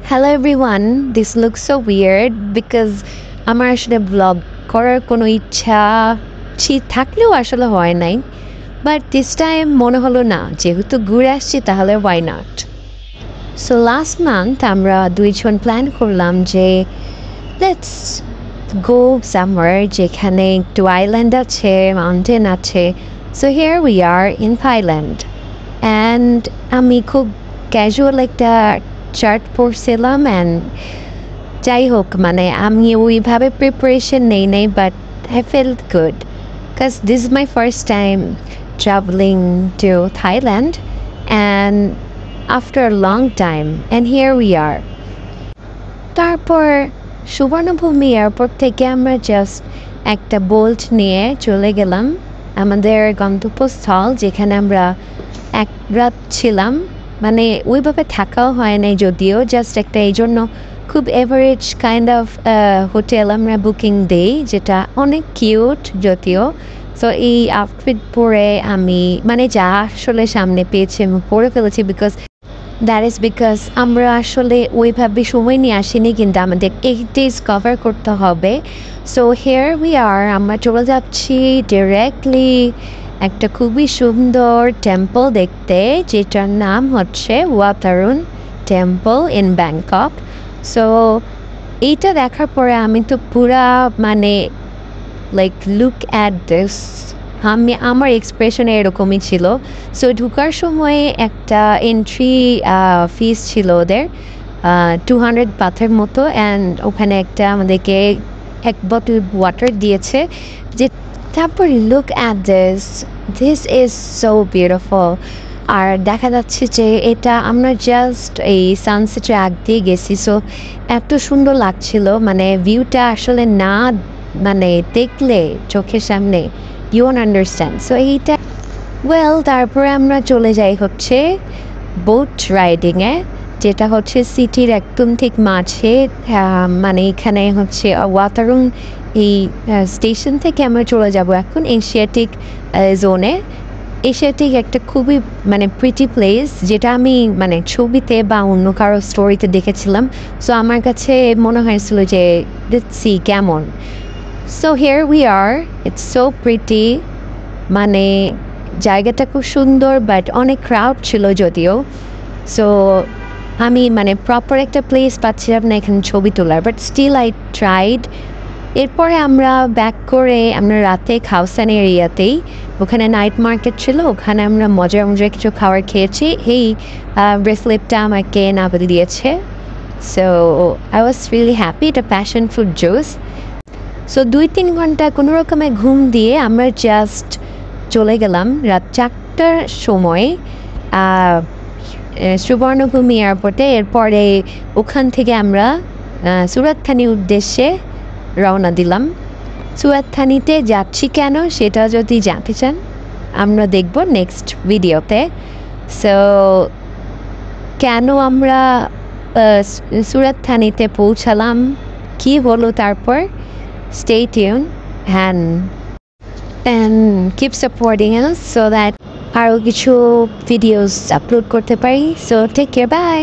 Hello everyone, this looks so weird because আমার আসলে blog করার কোনো ইচ্ছা থাকলেও আসলে হয় নাই, বাট দিস টাইম মনে হলো না, যেহেতু ঘুরে আসছি তাহলে why not. So last month আমরা দুইজন প্ল্যান করলাম যে লেটস গো সামওয়্যার যেখানে একটু আইল্যান্ড আছে, মাউন্টেন আছে। So here we are in Thailand and আমি খুব ক্যাজুয়াল একটা চার্ট পড়ছিলাম অ্যান্ড যাই হোক, মানে আমি ওইভাবে প্রিপারেশন নেই নাই, but I felt good because this is my first time travelling to Thailand and after a long time and here we are. তারপর সুবর্ণভূমি এয়ারপোর্ট থেকে আমরা জাস্ট একটা বোল্ট নিয়ে চলে গেলাম আমাদের গন্তব্যস্থল, যেখানে আমরা এক রাত ছিলাম। মানে ওইভাবে থাকাও হয় নাই, যদিও জাস্ট একটা এই জন্য খুব এভারেজ কাইন্ড অফ হোটেল আমরা বুকিং দিই, যেটা অনেক কিউট যদিও। সো এই আউটফিট পরে আমি মানে যা আসলে সামনে পেয়েছি আমি পরে ফেলেছি, দ্যাট ইজ বিকজ আমরা আসলে ওইভাবে সময় নিয়ে আসিনি, কিন্তু আমাদের 8 days কভার করতে হবে। সো হেয়ার উই আর, আমরা চলে যাচ্ছি ডিরেক্টলি একটা খুবই সুন্দর টেম্পল দেখতে, যেটার নাম হচ্ছে ওয়াতারুন টেম্পল ইন ব্যাংকক। সো এইটা দেখার পরে আমি তো পুরা মানে লাইক লুক অ্যাট দিস, আমার এক্সপ্রেশন এরকমই ছিল। সো ঢুকার সময় একটা এন্ট্রি ফিস ছিল ওদের 200 বাথের মতো, অ্যান্ড ওখানে একটা আমাদেরকে এক বোতল ওয়াটার দিয়েছে। যে তারপর look at this is so beautiful. আর দেখা যাচ্ছে যে এটা আমরা জাস্ট এই সানসেটের আগ দিয়ে গেছি, সো এত সুন্দর লাগছিল, মানে ভিউটা আসলে না মানে দেখলে চোখের সামনে ইউ ওয়ান্ট আন্ডারস্ট্যান্ড। সো এইটা তারপরে আমরা চলে যাই হচ্ছে বোট রাইডিংয়ে, যেটা হচ্ছে সিটির একদম ঠিক মাঝে। মানে এখানে হচ্ছে ওয়াতারুন এই স্টেশন থেকে আমরা চলে যাব এখন এশিয়াটিক জোনে। এশিয়াটিক একটা খুবই মানে প্রিটি প্লেস, যেটা আমি মানে ছবিতে বা অন্য কারো স্টোরিতে দেখেছিলাম। সো আমার কাছে মনে হয়েছিল যে লেটস সি কেমন। So here we are, it's so pretty, মানে জায়গাটা খুব সুন্দর, বাট অনেক ক্রাউড ছিল যদিও। সো আমি মানে প্রপার একটা প্লেস পাচ্ছিলাম না এখানে ছবি তোলার, বাট স্টিল আই ট্রাইড। এরপরে আমরা ব্যাক করে আমরা রাতে খাওসান এরিয়াতেই, ওখানে নাইট মার্কেট ছিল, ওখানে আমরা মজার মজার কিছু খাবার খেয়েছি। এই ব্রেসলেটটা আমাকে নাবিল দিয়েছে। So I was really happy, এটা প্যাশন ফ্রুট জুস। সো 2-3 ঘন্টা কোনো রকমে ঘুম দিয়ে আমরা জাস্ট চলে গেলাম রাত 4টার সময় সুবর্ণভূমি এয়ারপোর্টে। এরপরে ওখান থেকে আমরা সুরাত থানির উদ্দেশ্যে রওনা দিলাম। সুরাত থানিতে যাচ্ছি কেন সেটা যদি জানতে চান আমরা দেখব নেক্সট ভিডিওতে। সো কেন আমরা সুরাত থানিতে পৌঁছালাম, কি হলো তারপর, stay tuned and keep supporting us so that আরও কিছু ভিডিওস আপলোড করতে পারি। So take care, by.